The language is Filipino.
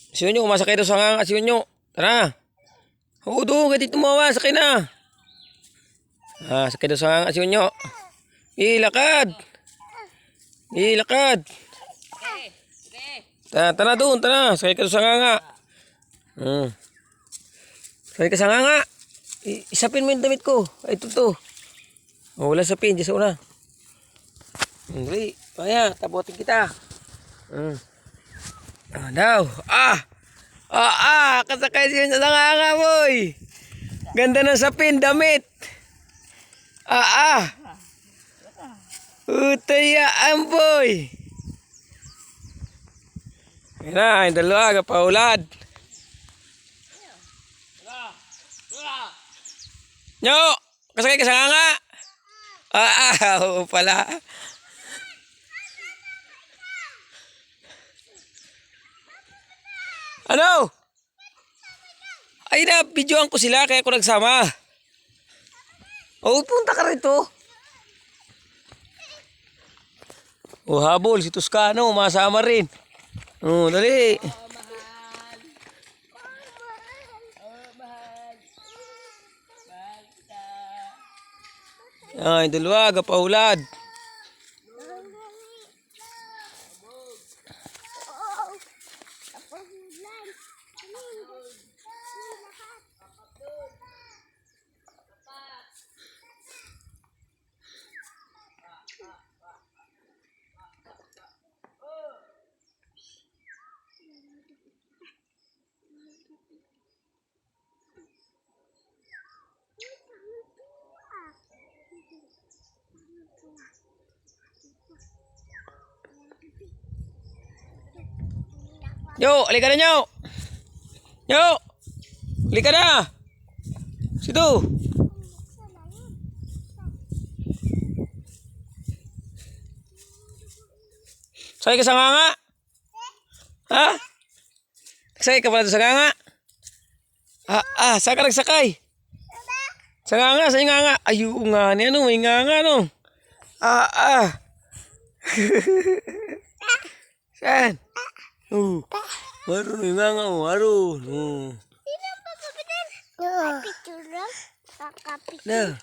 Si Unyo, umasakay daw sa nganga si Unyo. Tara. Oo doon, kaya dito tumawa. Sakay na. Sakay daw sa nganga si Unyo. Ilakad. Ilakad. Tara doon, tara. Sakay ka daw sa nganga. Sakay ka sa nganga. Isapin mo yung damit ko. Ay, ito. Wala sapin, dyan sa una. Dali, kaya, tabotin kita. Daw. Kasakay siya sa nganga, boy. Ganda ng sapin, damit. Utayaan, boy. Yan na, yung dalawa, kapaulad. Nyo, kasakay ka sa nganga. Oo pala. Ano? Ay na, videoan ko sila kaya ako nagsama. Punta ka rito. Habol, si Toscano, masama rin. Dali. Ay, dalawa, gapaulad. Yo, halika na nyo. Yo, halika na. Situ. Sakay ka sa nganga? Ha? Sakay ka pala sa nganga? Saan ka nagsakay? Sa nganga, sa nganga. Ayun nga, ano, may nganga, no? Saan? Maroon, may nganga, maroon. Sino ba kapitan? Kapit lang. Kapit. Na.